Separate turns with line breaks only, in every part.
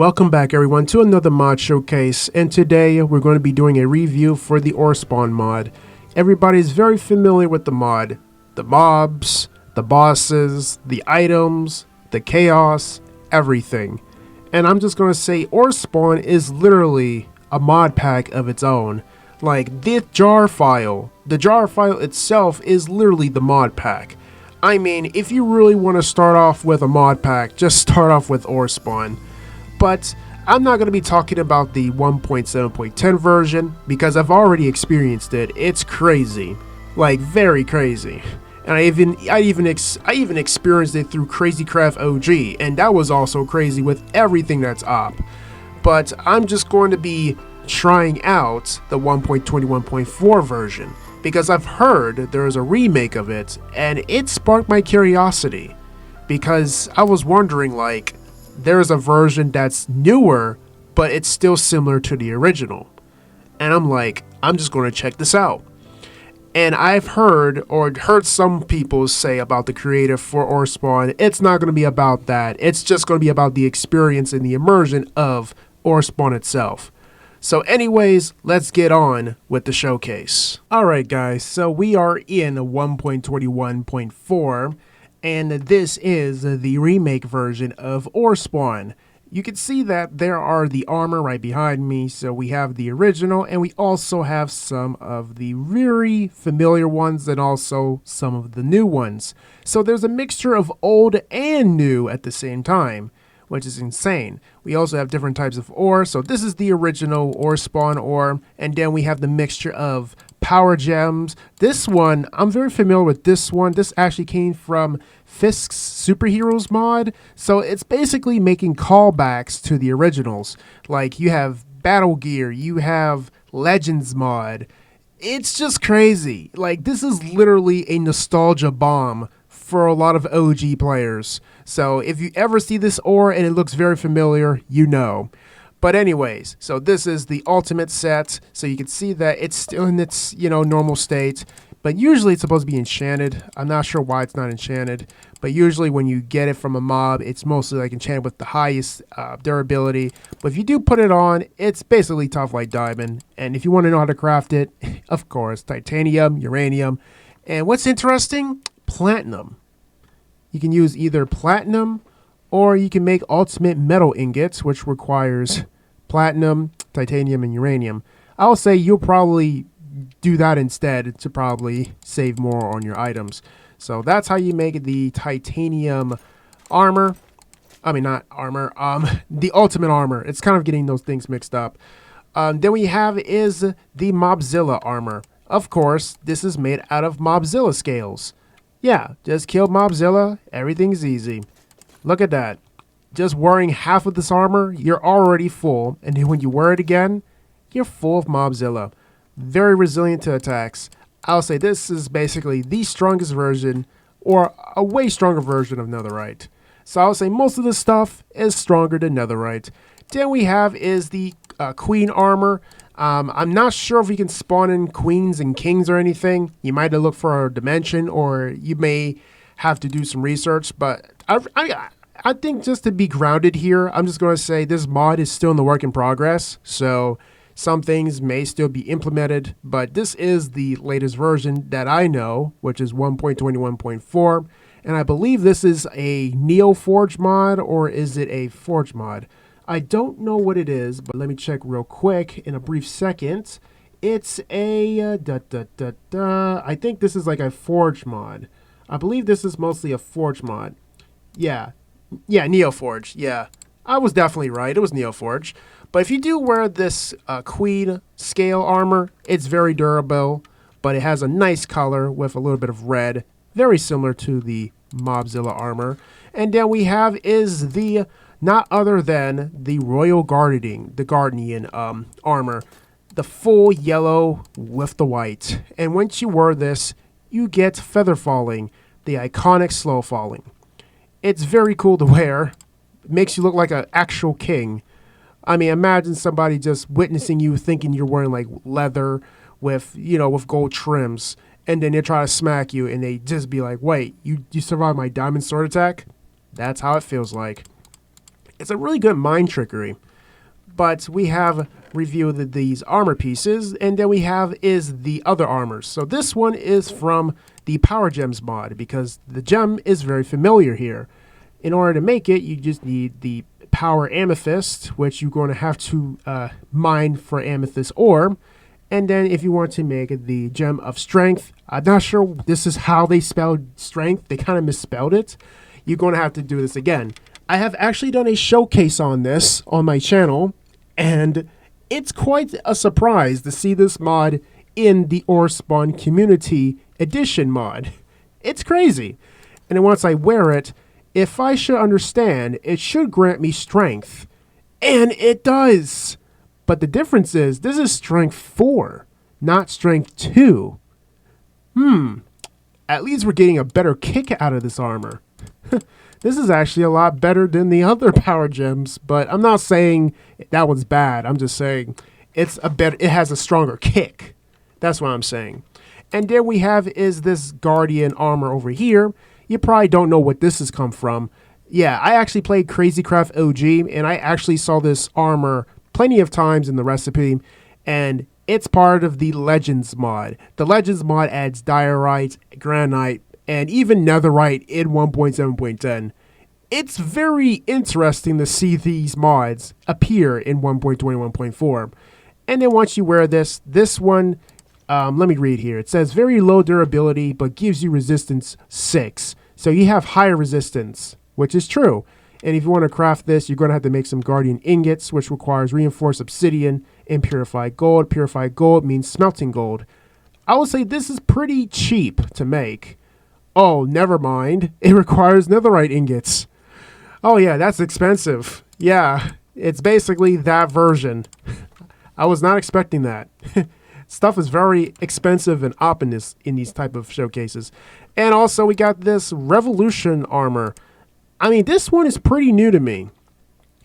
Welcome back everyone to another mod showcase, and today we're going to be doing a review for the OreSpawn mod. Everybody's very familiar with the mod. The mobs, the bosses, the items, the chaos, everything. And I'm just going to say OreSpawn is literally a mod pack of its own. Like the jar file itself is literally the mod pack. I mean, if you really want to start off with a mod pack, just start off with OreSpawn. But I'm not going to be talking about the 1.7.10 version because I've already experienced it. It's crazy, like very crazy. And I even experienced it through Crazycraft OG, and that was also crazy with everything that's up. But I'm just going to be trying out the 1.21.4 version because I've heard there is a remake of it, and it sparked my curiosity because I was wondering, like, there's a version that's newer, but it's still similar to the original. And I'm like, I'm just going to check this out. And I've heard some people say about the creative for OreSpawn, it's not going to be about that. It's just going to be about the experience and the immersion of OreSpawn itself. So anyways, let's get on with the showcase. Alright guys, so we are in 1.21.4. and this is the remake version of OreSpawn. You can see that there are the armor right behind me, so we have the original and we also have some of the very familiar ones and also some of the new ones. So there's a mixture of old and new at the same time, which is insane. We also have different types of ore, so this is the original OreSpawn ore, and then we have the mixture of power gems. This one, I'm very familiar with this one. This actually came from Fisk's Superheroes mod, so it's basically making callbacks to the originals. Like you have Battle Gear, you have Legends mod. It's just crazy. Like this is literally a nostalgia bomb for a lot of OG players. So if you ever see this ore and it looks very familiar, you know. But anyways, so this is the ultimate set, so you can see that it's still in its, normal state, but usually it's supposed to be enchanted. I'm not sure why it's not enchanted, but usually when you get it from a mob, it's mostly like enchanted with the highest durability. But if you do put it on, it's basically tough like diamond. And if you want to know how to craft it, of course, titanium, uranium, and what's interesting, platinum. You can use either platinum or you can make ultimate metal ingots, which requires platinum, titanium, and uranium. I'll say you'll probably do that instead to probably save more on your items. So that's how you make the titanium armor. I mean, not armor, the ultimate armor. It's kind of getting those things mixed up. Then we have is the Mobzilla armor. Of course, this is made out of Mobzilla scales. Yeah, just kill Mobzilla, everything's easy. Look at that. Just wearing half of this armor, you're already full. And then when you wear it again, you're full of Mobzilla. Very resilient to attacks. I'll say this is basically the strongest version, or a way stronger version of Netherite. So I'll say most of this stuff is stronger than Netherite. Then we have is the Queen armor. I'm not sure if you can spawn in queens and kings or anything. You might have to look for a dimension, or you may have to do some research, but I think just to be grounded here, I'm just going to say this mod is still in the work in progress, so some things may still be implemented, but this is the latest version that I know, which is 1.21.4, and I believe this is a NeoForge mod, or is it a Forge mod? I don't know what it is, but let me check real quick in a brief second. It's a I think this is like a Forge mod. I believe this is mostly a Forge mod. Yeah, NeoForge. Yeah, I was definitely right. It was NeoForge. But if you do wear this Queen scale armor, it's very durable, but it has a nice color with a little bit of red, very similar to the Mobzilla armor. And then we have is the not other than the Royal Guardian armor, the full yellow with the white. And once you wear this, you get feather falling, the iconic slow falling. It's very cool to wear. It makes you look like an actual king. I mean, imagine somebody just witnessing you thinking you're wearing like leather with, with gold trims, and then they try to smack you and they just be like, wait, you survived my diamond sword attack? That's how it feels like. It's a really good mind trickery. But we have reviewed these armor pieces, and then we have is the other armors. So this one is from the Power Gems mod, because the gem is very familiar here. In order to make it, you just need the Power Amethyst, which you're going to have to mine for Amethyst ore. And then if you want to make the Gem of Strength, I'm not sure this is how they spelled strength. They kind of misspelled it. You're going to have to do this again. I have actually done a showcase on this on my channel, and it's quite a surprise to see this mod in the OreSpawn Community Edition mod. It's crazy. And then once I wear it, if I should understand, it should grant me strength. And it does. But the difference is, this is strength 4, not strength 2. At least we're getting a better kick out of this armor. This is actually a lot better than the other power gems, but I'm not saying that one's bad. I'm just saying it has a stronger kick. That's what I'm saying. And then we have is this Guardian armor over here. You probably don't know what this has come from. Yeah, I actually played Crazycraft OG, and I actually saw this armor plenty of times in the recipe, and it's part of the Legends mod. The Legends mod adds diorite, granite, and even netherite in 1.7.10. It's very interesting to see these mods appear in 1.21.4. And then once you wear this one, let me read here. It says very low durability, but gives you resistance 6. So you have higher resistance, which is true. And if you want to craft this, you're going to have to make some Guardian ingots, which requires reinforced obsidian and purified gold. Purified gold means smelting gold. I would say this is pretty cheap to make. Oh, never mind. It requires netherite ingots. Oh yeah, that's expensive. Yeah, it's basically that version. I was not expecting that. Stuff is very expensive and op in these type of showcases. And also we got this Revolution armor. I mean, this one is pretty new to me.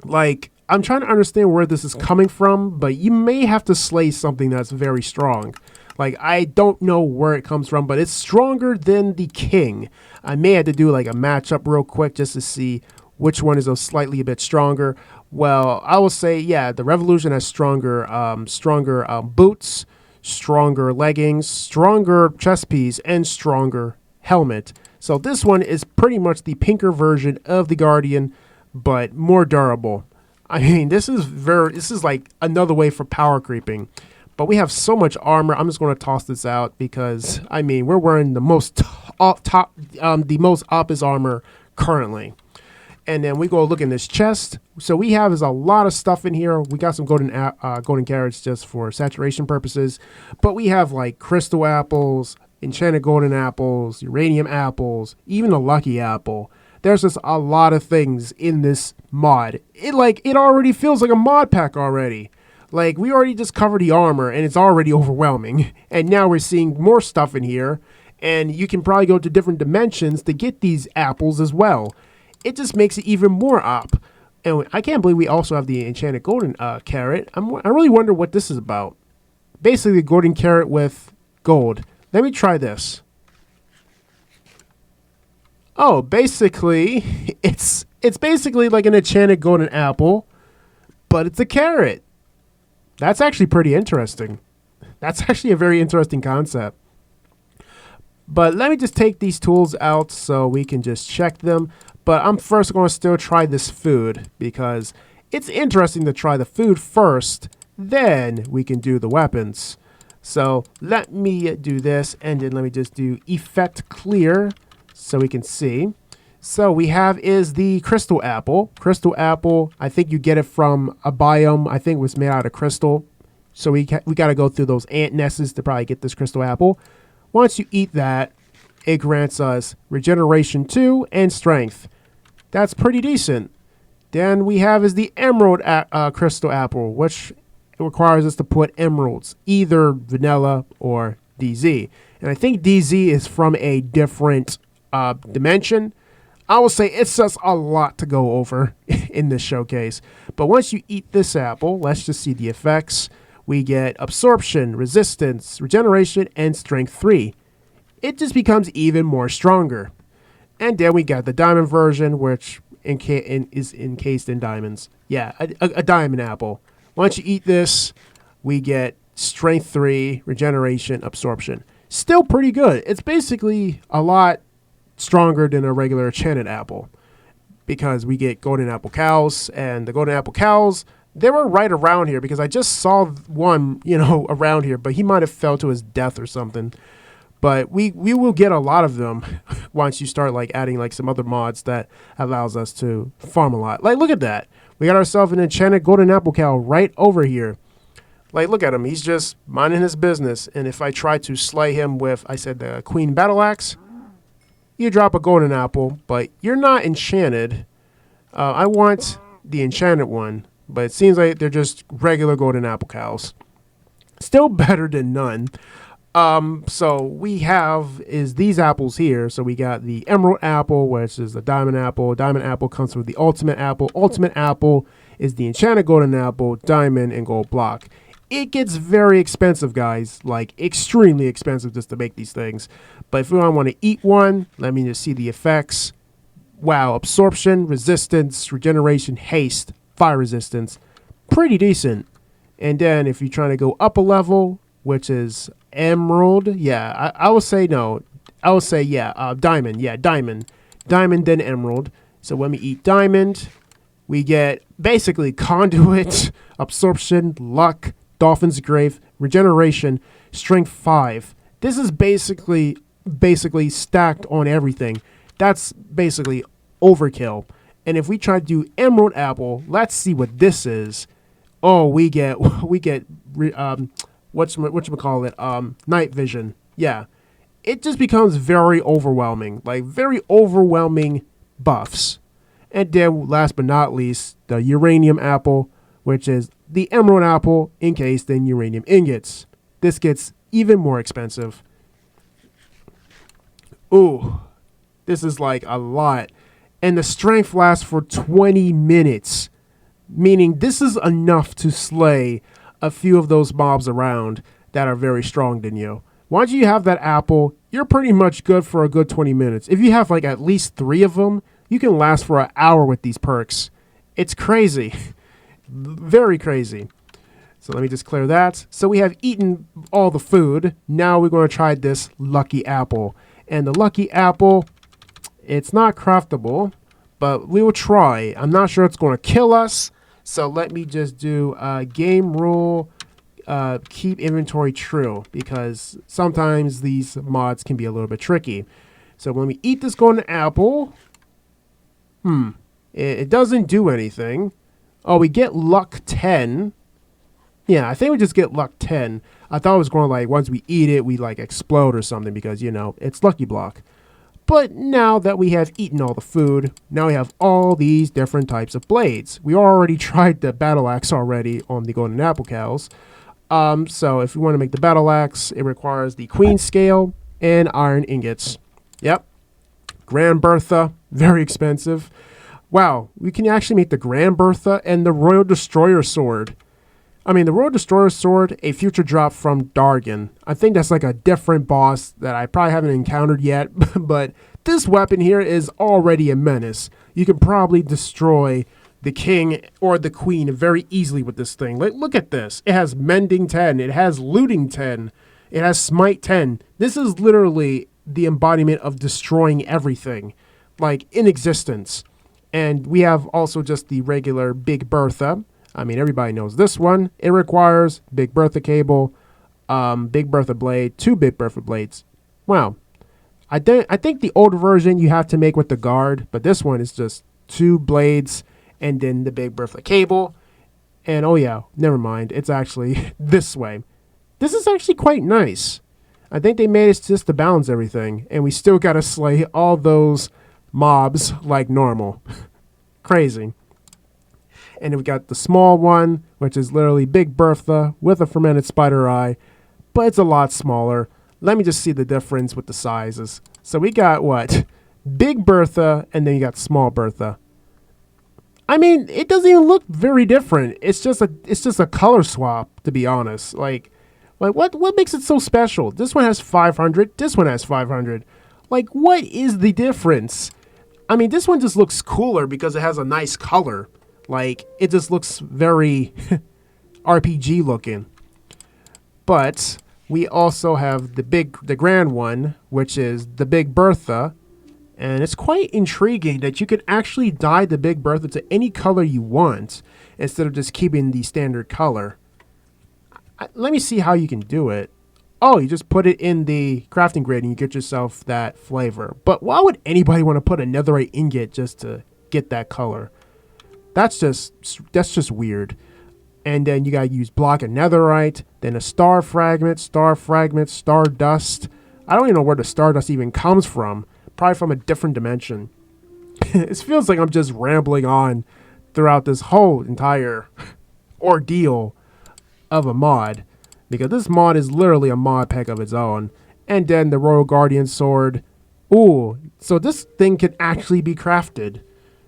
Like, I'm trying to understand where this is coming from, but you may have to slay something that's very strong. Like, I don't know where it comes from, but it's stronger than the King. I may have to do like a matchup real quick just to see which one is slightly a bit stronger. Well, I will say, yeah, the Revolution has stronger boots, stronger leggings, stronger chest piece, and stronger helmet. So this one is pretty much the pinker version of the Guardian, but more durable. I mean, this is like another way for power creeping. But we have so much armor. I'm just going to toss this out because, I mean, we're wearing the most opus armor currently. And then we go look in this chest. So we have is a lot of stuff in here. We got some golden carrots just for saturation purposes. But we have like crystal apples, enchanted golden apples, uranium apples, even a lucky apple. There's just a lot of things in this mod. It already feels like a mod pack already. Like, we already just covered the armor, and it's already overwhelming. And now we're seeing more stuff in here, and you can probably go to different dimensions to get these apples as well. It just makes it even more op. And I can't believe we also have the enchanted golden carrot. I really wonder what this is about. Basically, golden carrot with gold. Let me try this. Oh, basically, it's basically like an enchanted golden apple, but it's a carrot. That's actually pretty interesting. That's actually a very interesting concept. But let me just take these tools out so we can just check them. But I'm first going to still try this food because it's interesting to try the food first. Then we can do the weapons. So let me do this, and then let me just do effect clear so we can see. So we have is the crystal apple. Crystal apple, I think you get it from a biome. I think it was made out of crystal. So we got to go through those ant nests to probably get this crystal apple. Once you eat that, it grants us regeneration 2 and strength. That's pretty decent. Then we have is the emerald crystal apple, which requires us to put emeralds, either vanilla or DZ. And I think DZ is from a different dimension. I will say it's just a lot to go over in this showcase. But once you eat this apple, let's just see the effects. We get absorption, resistance, regeneration, and strength 3. It just becomes even more stronger. And then we got the diamond version, which is encased in diamonds. Yeah, a diamond apple. Once you eat this, we get strength 3, regeneration, absorption. Still pretty good. It's basically a lot stronger than a regular enchanted apple because we get golden apple cows, and the golden apple cows, they were right around here because I just saw one, around here, but he might have fell to his death or something. But we will get a lot of them once you start like adding like some other mods that allows us to farm a lot. Like, look at that. We got ourselves an enchanted golden apple cow right over here. Like, look at him. He's just minding his business. And if I try to slay him with, I said, the queen battle axe, you drop a golden apple, but you're not enchanted. I want the enchanted one, but it seems like they're just regular golden apple cows. Still better than none. So we have is these apples here. So we got the emerald apple, which is the diamond apple. Diamond apple comes with the ultimate apple. Ultimate apple is the enchanted golden apple, diamond, and gold block. It gets very expensive, guys, like extremely expensive just to make these things. But if you want to eat one, let me just see the effects. Wow, absorption, resistance, regeneration, haste, fire resistance, pretty decent. And then if you're trying to go up a level, which is emerald, yeah, I would say no. I would say, diamond, diamond, then emerald. So when we eat diamond, we get basically conduit, absorption, luck, dolphin's grave, regeneration, strength 5. This is basically stacked on everything. That's basically overkill. And if we try to do emerald apple, let's see what this is. Oh, we get whatchamacallit, night vision. Yeah. It just becomes very overwhelming, like very overwhelming buffs. And then last but not least, the uranium apple, which is the emerald apple encased in uranium ingots. This gets even more expensive. Ooh, this is like a lot. And the strength lasts for 20 minutes, meaning this is enough to slay a few of those mobs around that are very strong than you. Once you have that apple, you're pretty much good for a good 20 minutes. If you have like at least 3 of them, you can last for an hour with these perks. It's crazy. Very crazy. So let me just clear that. So we have eaten all the food. Now we're going to try this lucky apple. And the lucky apple, it's not craftable, but we will try. I'm not sure it's going to kill us. So let me just do game rule, keep inventory true, because sometimes these mods can be a little bit tricky. So when we eat this golden apple, it doesn't do anything. Oh, we get luck 10. Yeah, I think we just get luck 10. I thought it was going to like, once we eat it, we like explode or something because, it's lucky block. But now that we have eaten all the food, now we have all these different types of blades. We already tried the battle axe already on the golden apple cows. So if we want to make the battle axe, it requires the queen scale and iron ingots. Yep. Grand Bertha, very expensive. Wow, we can actually make the Grand Bertha and the Royal Destroyer sword. I mean, the Royal Destroyer sword, a future drop from Dargan. I think that's like a different boss that I probably haven't encountered yet, but this weapon here is already a menace. You can probably destroy the king or the queen very easily with this thing. Like, look at this. It has mending 10. It has looting 10. It has smite 10. This is literally the embodiment of destroying everything, like in existence. And we have also just the regular Big Bertha. I mean, everybody knows this one. It requires Big Bertha cable, Big Bertha blade, 2 Big Bertha blades. Wow. I think the old version you have to make with the guard, but this one is just 2 blades and then the Big Bertha cable. And oh yeah, never mind. It's actually this way. This is actually quite nice. I think they made it just to balance everything, and we still got to slay all those mobs like normal. Crazy. And then we got the small one, which is literally Big Bertha with a fermented spider eye, but it's a lot smaller. Let me just see the difference with the sizes. So we got what? Big Bertha, and then you got Small Bertha. I mean, it doesn't even look very different. It's just a color swap, to be honest. Like what makes it so special? This one has 500. This one has 500. Like, what is the difference? I mean, this one just looks cooler because it has a nice color. Like, it just looks very RPG looking. But we also have the grand one, which is the Big Bertha. And it's quite intriguing that you can actually dye the Big Bertha to any color you want instead of just keeping the standard color. Let me see how you can do it. Oh, you just put it in the crafting grid and you get yourself that flavor. But why would anybody want to put a netherite ingot just to get that color? That's just weird. And then you gotta use block of netherite, then a star fragment, star dust. I don't even know where the stardust even comes from. Probably from a different dimension. It feels like I'm just rambling on throughout this whole entire ordeal of a mod, because this mod is literally a mod pack of its own. And then the Royal Guardian Sword. Ooh, so this thing can actually be crafted.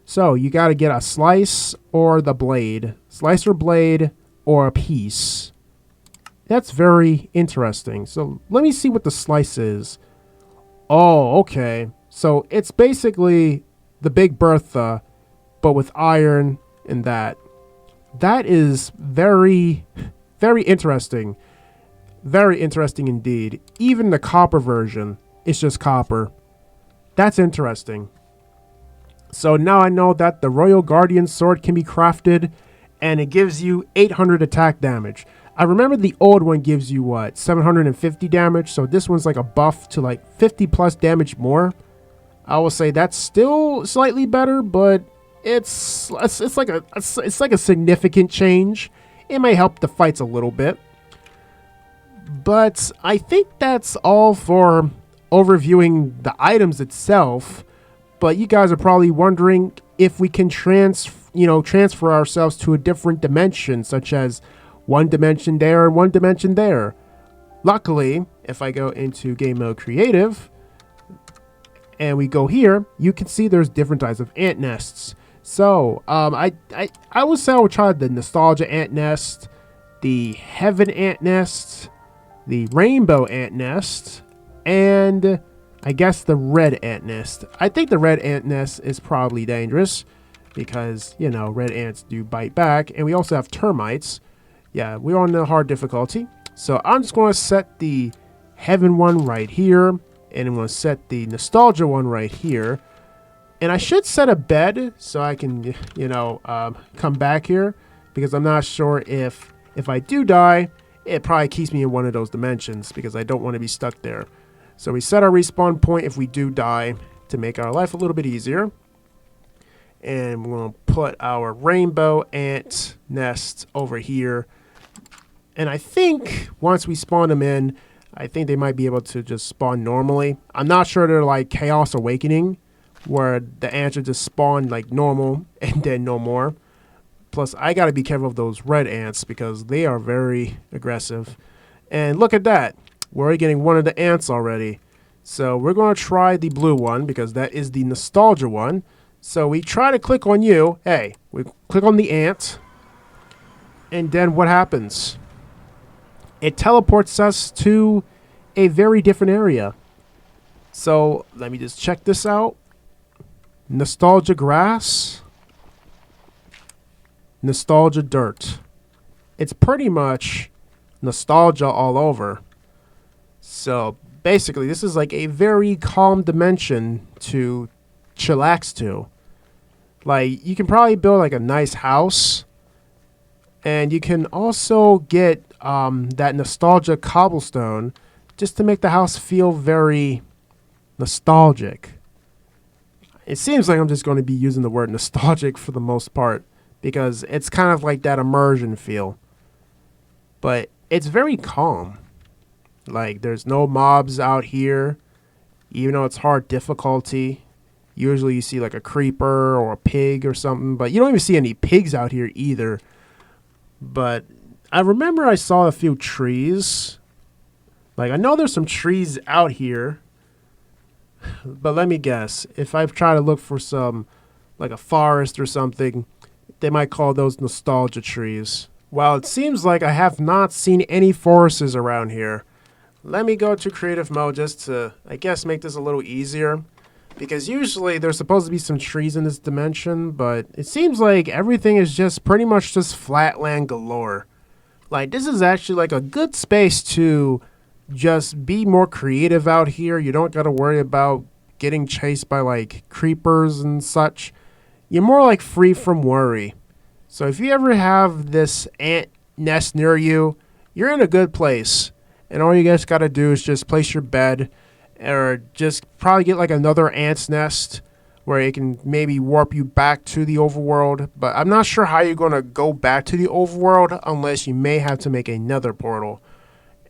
So you got to get a slice or the blade. Slice or blade or a piece. That's very interesting. So let me see what the slice is. Oh, okay. So it's basically the Big Bertha, but with iron and that. That is very, very interesting. Very interesting indeed. Even the copper version is just copper. That's interesting. So now I know that the Royal Guardian Sword can be crafted, and it gives you 800 attack damage. I remember the old one gives you, what, 750 damage? So this one's like a buff to like 50 plus damage more. I will say that's still slightly better, but it's like a significant change. It may help the fights a little bit. But I think that's all for overviewing the items itself. But you guys are probably wondering if we can transfer ourselves to a different dimension, such as one dimension there and one dimension there. Luckily, if I go into game mode creative and we go here, you can see there's different types of ant nests. So I would say I would try the nostalgia ant nest, the heaven ant nest, the rainbow ant nest, and I guess the red ant nest. I think the red ant nest is probably dangerous because, you know, red ants do bite back. And we also have termites. Yeah, we're on the hard difficulty. So I'm just going to set the heaven one right here. And I'm going to set the nostalgia one right here. And I should set a bed so I can, come back here. Because I'm not sure if I do die, it probably keeps me in one of those dimensions. Because I don't want to be stuck there. So we set our respawn point if we do die to make our life a little bit easier. And we're going to put our rainbow ant nest over here. And I think once we spawn them in, I think they might be able to just spawn normally. I'm not sure they're like Chaos Awakening, where the ants are just spawn like normal and then no more. Plus, I got to be careful of those red ants because they are very aggressive. And look at that. We're already getting one of the ants already. So we're going to try the blue one because that is the nostalgia one. So we try to click on you. Hey, we click on the ant. And then what happens? It teleports us to a very different area. So let me just check this out. Nostalgia grass. Nostalgia dirt. It's pretty much nostalgia all over. So basically, this is like a very calm dimension to chillax to. Like, you can probably build like a nice house. And you can also get that nostalgia cobblestone just to make the house feel very nostalgic. It seems like I'm just going to be using the word nostalgic for the most part because it's kind of like that immersion feel. But it's very calm. Like, there's no mobs out here, even though it's hard difficulty. Usually you see like a creeper or a pig or something, but you don't even see any pigs out here either. But I remember I saw a few trees. Like, I know there's some trees out here, but let me guess. If I try to look for some, like a forest or something, they might call those nostalgia trees. Well, it seems like I have not seen any forests around here. Let me go to creative mode just to, I guess, make this a little easier. Because usually there's supposed to be some trees in this dimension, but it seems like everything is just pretty much just flatland galore. Like, this is actually like a good space to just be more creative out here. You don't got to worry about getting chased by like creepers and such. You're more like free from worry. So if you ever have this ant nest near you, you're in a good place. And all you guys got to do is just place your bed, or just probably get like another ant's nest where it can maybe warp you back to the overworld. But I'm not sure how you're going to go back to the overworld unless you may have to make another portal.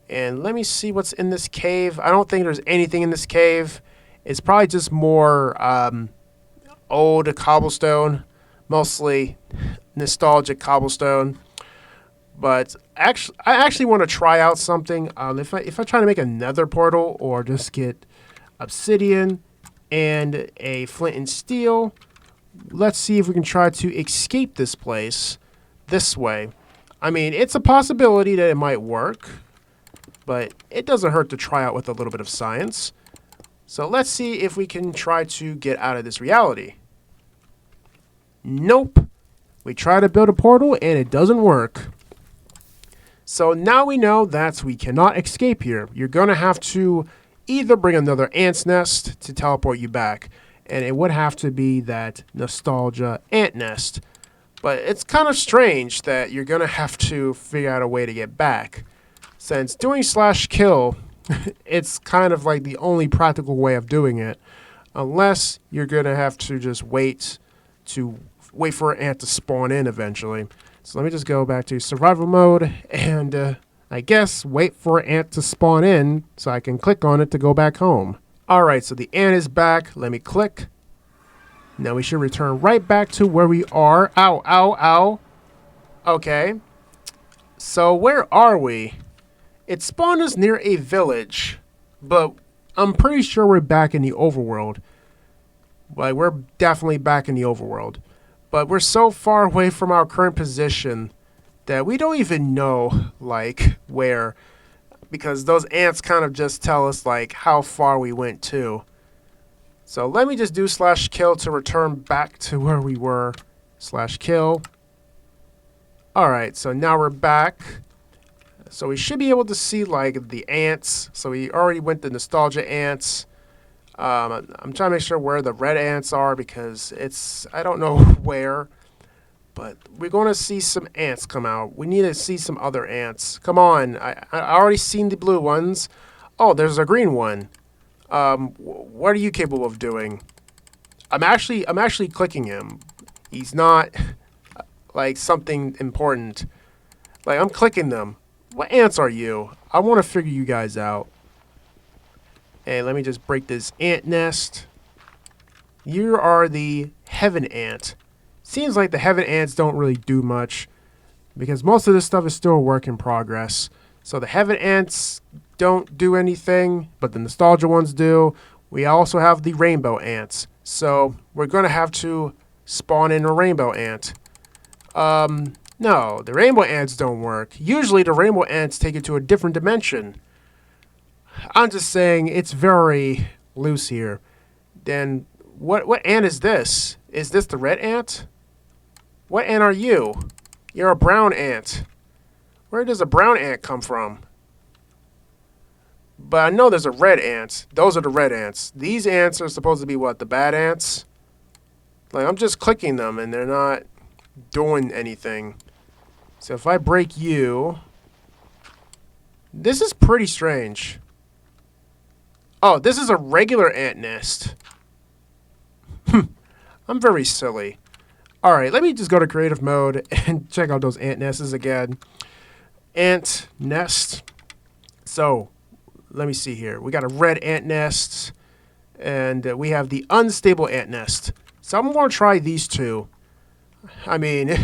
And let me see what's in this cave. I don't think there's anything in this cave. It's probably just more old cobblestone, mostly nostalgic cobblestone. But I actually want to try out something. If I try to make another portal, or just get obsidian and a flint and steel, let's see if we can try to escape this place this way. I mean, it's a possibility that it might work, but it doesn't hurt to try out with a little bit of science. So let's see if we can try to get out of this reality. Nope. We try to build a portal and it doesn't work. So now we know that we cannot escape here. You're going to have to either bring another ant's nest to teleport you back, and it would have to be that nostalgia ant nest. But it's kind of strange that you're going to have to figure out a way to get back. Since doing /kill, it's kind of like the only practical way of doing it. Unless you're going to have to just wait for an ant to spawn in eventually. So let me just go back to survival mode and I guess wait for an ant to spawn in so I can click on it to go back home. Alright, so the ant is back. Let me click. Now we should return right back to where we are. Ow, ow, ow. Okay. So where are we? It spawned us near a village, but I'm pretty sure we're back in the overworld. Like, we're definitely back in the overworld. But we're so far away from our current position that we don't even know, like, where. Because those ants kind of just tell us, like, how far we went to. So let me just do /kill to return back to where we were. /kill. Alright, so now we're back. So we should be able to see, like, the ants. So we already went to nostalgia ants. I'm trying to make sure where the red ants are because I don't know where, but we're going to see some ants come out. We need to see some other ants. Come on. I already seen the blue ones. Oh, there's a green one. What are you capable of doing? I'm actually clicking him. He's not like something important. Like, I'm clicking them. What ants are you? I want to figure you guys out. Hey, let me just break this ant nest. You are the heaven ant. Seems like the heaven ants don't really do much because most of this stuff is still a work in progress. So the heaven ants don't do anything, but the nostalgia ones do. We also have the rainbow ants. So we're going to have to spawn in a rainbow ant. No, the rainbow ants don't work. Usually the rainbow ants take you to a different dimension. I'm just saying it's very loose here. Then what ant is this? Is this the red ant? What ant are you? You're a brown ant. Where does a brown ant come from? But I know there's a red ant. Those are the red ants. These ants are supposed to be what? The bad ants? Like, I'm just clicking them and they're not doing anything. So if I break you... This is pretty strange. Oh, this is a regular ant nest. I'm very silly. Alright, let me just go to creative mode and check out those ant nests again. Ant nest. So, let me see here. We got a red ant nest, and we have the unstable ant nest. So I'm going to try these two. I mean,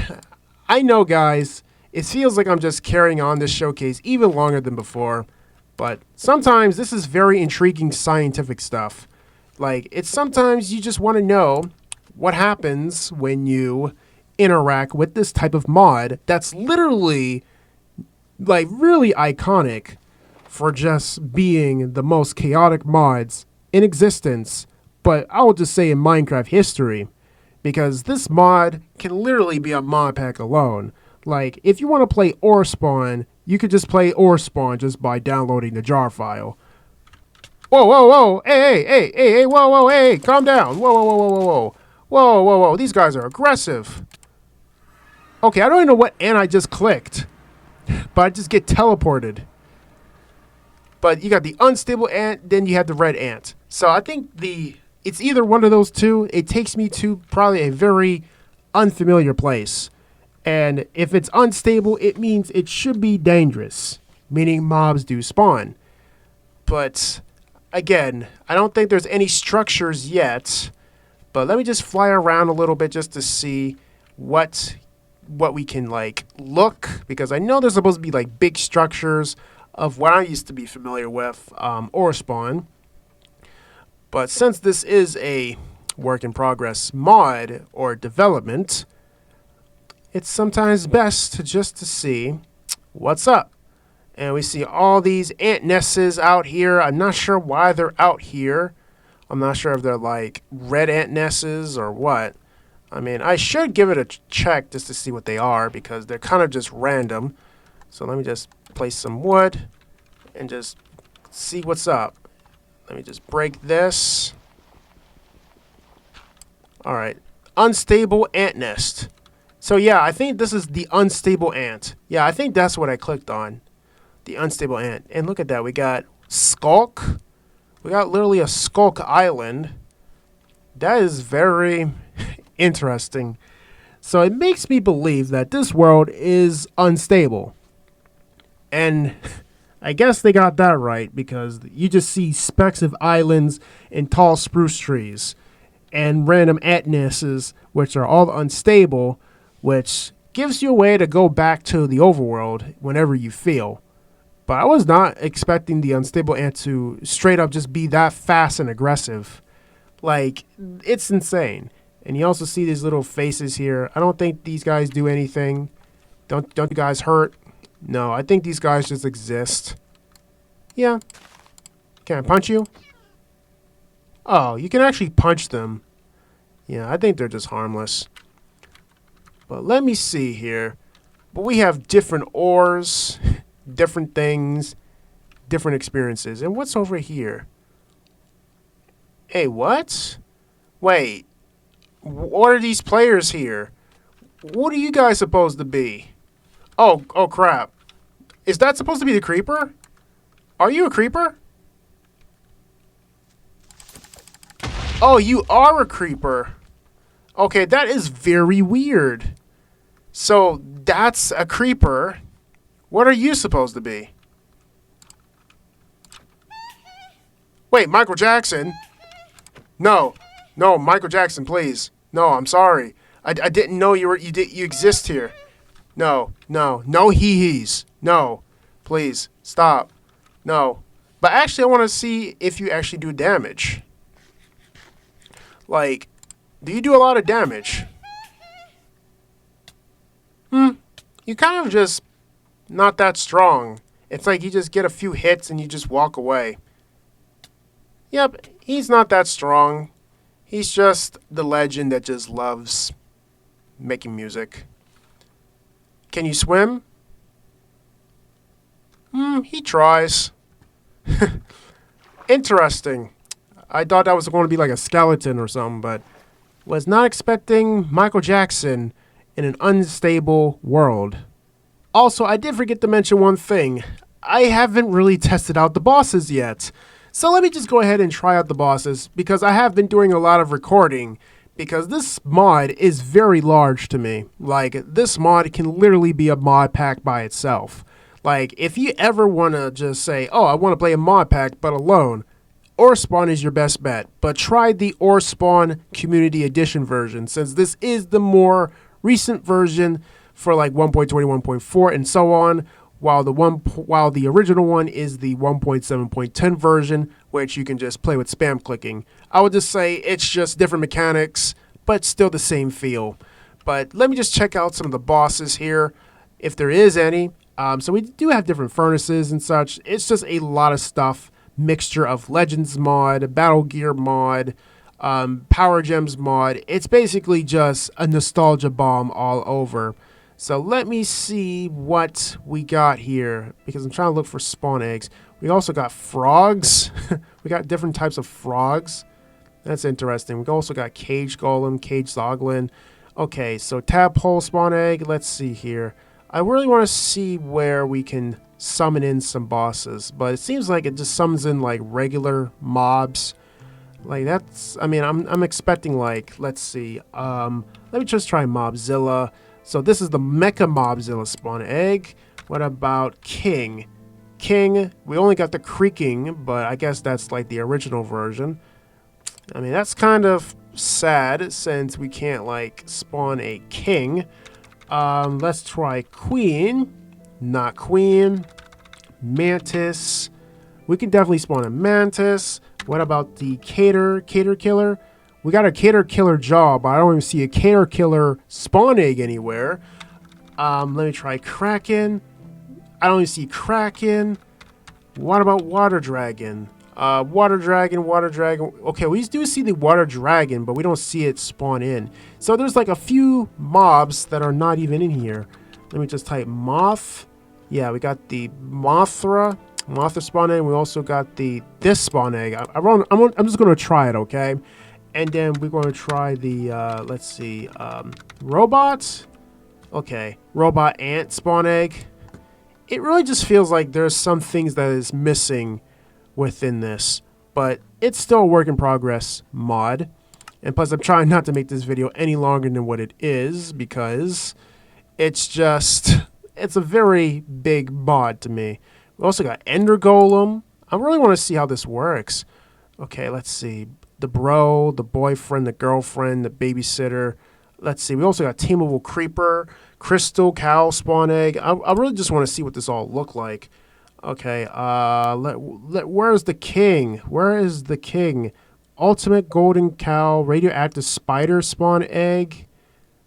I know, guys, it feels like I'm just carrying on this showcase even longer than before. But sometimes this is very intriguing scientific stuff. Like, it's sometimes you just want to know what happens when you interact with this type of mod that's literally, like, really iconic for just being the most chaotic mods in existence but I will just say in Minecraft history, because this mod can literally be a mod pack alone. Like, if you want to play OreSpawn, you could just play OreSpawn just by downloading the jar file. Whoa, whoa, whoa, hey, whoa, whoa, hey, calm down. Whoa, whoa, whoa, whoa, whoa, whoa. Whoa, whoa, whoa, these guys are aggressive. Okay, I don't even know what ant I just clicked, but I just get teleported. But you got the unstable ant, then you have the red ant. So I think it's either one of those two. It takes me to probably a very unfamiliar place. And if it's unstable, it means it should be dangerous, meaning mobs do spawn. But again, I don't think there's any structures yet. But let me just fly around a little bit just to see what we can like look, because I know there's supposed to be like big structures of what I used to be familiar with, OreSpawn. But since this is a work in progress mod or development, it's sometimes best to see what's up. And we see all these ant nests out here. I'm not sure why they're out here. I'm not sure if they're like red ant nests or what. I mean, I should give it a check just to see what they are, because they're kind of just random. So let me just place some wood and just see what's up. Let me just break this. All right. Unstable ant nest. So yeah, I think this is the unstable ant. Yeah, I think that's what I clicked on. The unstable ant. And look at that. We got Skulk. We got literally a Skulk Island. That is very interesting. So it makes me believe that this world is unstable. And I guess they got that right, because you just see specks of islands and tall spruce trees and random ant nests, which are all unstable, which gives you a way to go back to the overworld whenever you feel. But I was not expecting the unstable ant to straight up just be that fast and aggressive. Like, it's insane. And you also see these little faces here. I don't think these guys do anything. Don't you guys hurt? No, I think these guys just exist. Yeah. Can I punch you? Oh, you can actually punch them. Yeah, I think they're just harmless. But let me see here. But we have different ores, different things, different experiences. And what's over here? Hey, what? Wait. What are these players here? What are you guys supposed to be? Oh crap. Is that supposed to be the creeper? Are you a creeper? Oh, you are a creeper. Okay, that is very weird. So, that's a creeper. What are you supposed to be? Wait, Michael Jackson? No, Michael Jackson, please. No, I'm sorry. I didn't know you exist here. No hee-hees. No, please, stop. No. But actually, I want to see if you actually do damage. Like, do you do a lot of damage? You kind of just not that strong. It's like you just get a few hits and you just walk away. Yep, he's not that strong. He's just the legend that just loves making music. Can you swim? He tries. Interesting. I thought that was going to be like a skeleton or something, but was not expecting Michael Jackson in an unstable world. Also, I did forget to mention one thing. I haven't really tested out the bosses yet. So let me just go ahead and try out the bosses, because I have been doing a lot of recording, because this mod is very large to me. Like, this mod can literally be a mod pack by itself. Like, if you ever want to just say, oh, I want to play a mod pack but alone, OreSpawn is your best bet. But try the OreSpawn Community Edition version, since this is the more recent version for like 1.21.4 and so on, while the original one is the 1.7.10 version, which you can just play with spam clicking. I would just say it's just different mechanics, but still the same feel. But let me just check out some of the bosses here, if there is any. So we do have different furnaces and such. It's just a lot of stuff. Mixture of Legends mod, Battle Gear mod, Power Gems mod. It's basically just a nostalgia bomb all over. So let me see what we got here, because I'm trying to look for spawn eggs. We also got frogs. We got different types of frogs. That's interesting. We also got cage golem, cage zoglin. Okay, so tadpole spawn egg. Let's see here. I really want to see where we can summon in some bosses, but it seems like it just summons in like regular mobs. Like that's, I mean, I'm expecting like, let's see, let me just try Mobzilla. So this is the Mecha Mobzilla spawn egg. What about King? King, we only got the creaking, but I guess that's like the original version. I mean, that's kind of sad since we can't like spawn a king. Let's try Queen. Not Queen. Mantis. We can definitely spawn a Mantis. What about the Cater Killer? We got a Cater Killer jaw, but I don't even see a Cater Killer spawn egg anywhere. Let me try Kraken. I don't even see Kraken. What about Water Dragon? Water Dragon. Okay, we do see the Water Dragon, but we don't see it spawn in. So there's like a few mobs that are not even in here. Let me just type Moth. Yeah, we got the Mothra spawn egg. We also got this spawn egg. I'm just going to try it, okay? And then we're going to try the, let's see, Robot. Okay, Robot Ant spawn egg. It really just feels like there's some things that is missing within this, but it's still a work in progress mod. And plus, I'm trying not to make this video any longer than what it is, because it's a very big mod to me. We also got Ender Golem. I really want to see how this works. Okay, let's see. The bro, the boyfriend, the girlfriend, the babysitter. Let's see. We also got Tameable Creeper, Crystal Cow spawn egg. I really just want to see what this all look like. Okay, where's the king? Where is the king? Ultimate Golden Cow, Radioactive Spider spawn egg.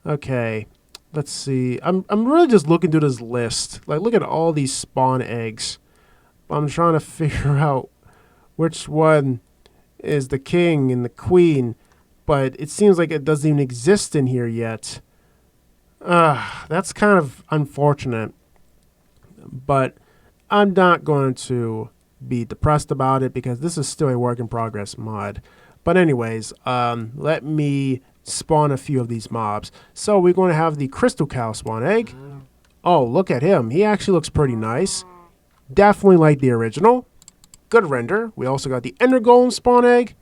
Okay, let's see. I'm really just looking through this list. Like, look at all these spawn eggs. I'm trying to figure out which one is the king and the queen, but it seems like it doesn't even exist in here yet. That's kind of unfortunate, but I'm not going to be depressed about it because this is still a work in progress mod. But anyways, let me spawn a few of these mobs. So we're going to have the Crystal Cow spawn egg. Oh, look at him. He actually looks pretty nice. Definitely like the original. Good render. We also got the Ender Golem spawn egg.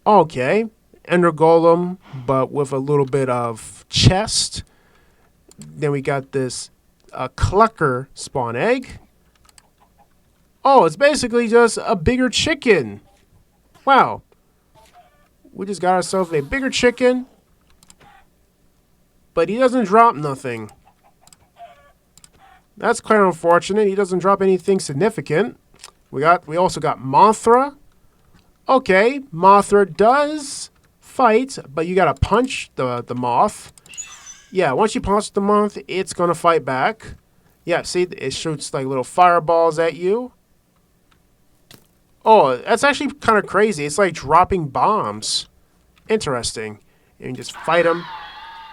Okay, Ender Golem, but with a little bit of chest. Then we got this Clucker spawn egg. Oh, it's basically just a bigger chicken. Wow. We just got ourselves a bigger chicken. But he doesn't drop nothing. That's quite unfortunate. He doesn't drop anything significant. We also got Mothra. Okay, Mothra does fight, but you gotta punch the moth. Yeah, once you punch the moth, it's gonna fight back. Yeah, see, it shoots like little fireballs at you. Oh, that's actually kind of crazy. It's like dropping bombs. Interesting. And you just fight him,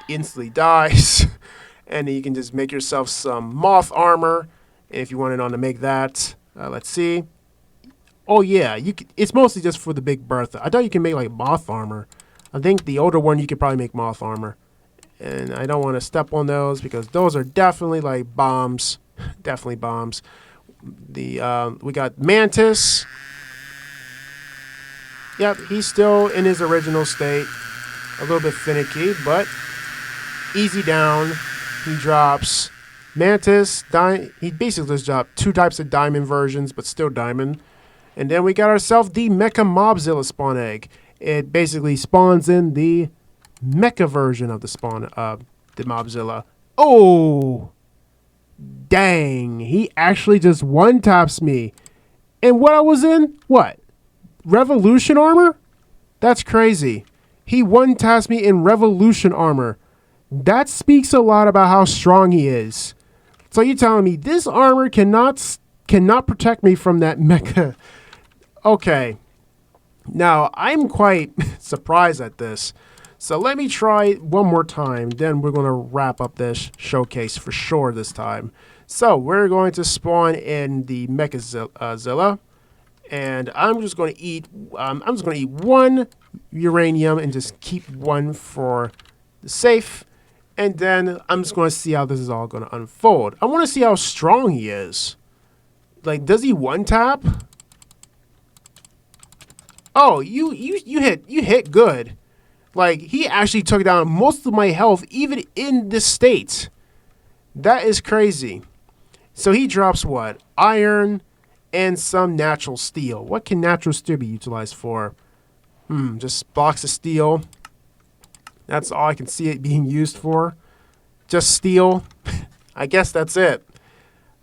instantly dies, and then you can just make yourself some moth armor. And if you wanted on to make that, let's see. Oh yeah, it's mostly just for the Big Bertha. I thought you can make like moth armor. I think the older one you could probably make moth armor. And I don't want to step on those because those are definitely like bombs. Definitely bombs. We got Mantis. Yep, he's still in his original state. A little bit finicky, but easy down. He drops Mantis. He basically just dropped 2 types of diamond versions, but still diamond. And then we got ourselves the Mecha Mobzilla spawn egg. It basically spawns in the mecha version of the Mobzilla. Oh, dang! He actually just one-taps me. And what I was in? What? Revolution armor? That's crazy. He one-taps me in Revolution armor. That speaks a lot about how strong he is. So you're telling me this armor cannot protect me from that mecha? Okay. Now, I'm quite surprised at this. So let me try one more time, then we're going to wrap up this showcase for sure this time. So we're going to spawn in the Mechazilla, and I'm just going to eat one uranium and just keep one for the safe. And then I'm just going to see how this is all going to unfold. I want to see how strong he is. Like, does he one tap? Oh, you hit good. Like, he actually took down most of my health even in this state. That is crazy. So he drops what? Iron and some natural steel. What can natural steel be utilized for? Just blocks of steel. That's all I can see it being used for. Just steel. I guess that's it.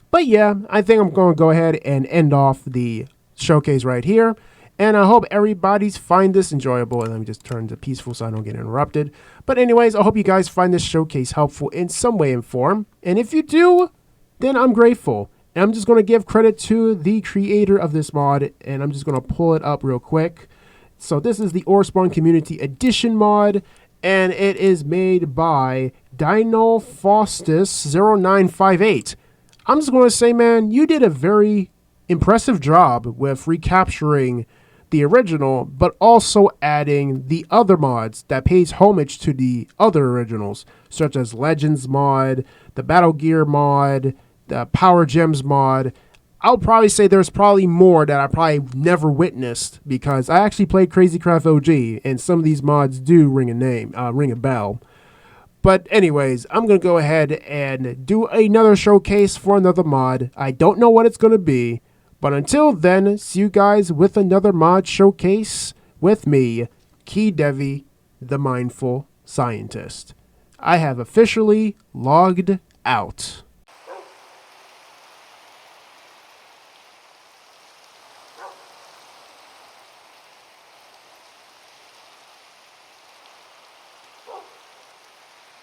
But yeah, I think I'm going to go ahead and end off the showcase right here. And I hope everybody's find this enjoyable. Let me just turn to peaceful so I don't get interrupted. But anyways, I hope you guys find this showcase helpful in some way and form. And if you do, then I'm grateful. And I'm just going to give credit to the creator of this mod. And I'm just going to pull it up real quick. So this is the OreSpawn Community Edition mod. And it is made by DinoFaustus0958. I'm just going to say, man, you did a very impressive job with recapturing the original, but also adding the other mods that pays homage to the other originals, such as Legends mod, the Battle Gear mod, the Power Gems mod. I'll probably say there's probably more that I probably never witnessed because I actually played Crazy Craft OG, and some of these mods do ring a bell. But anyways, I'm going to go ahead and do another showcase for another mod. I don't know what it's going to be. But until then, see you guys with another mod showcase with me, KeyDevy, the Mindful Scientist. I have officially logged out.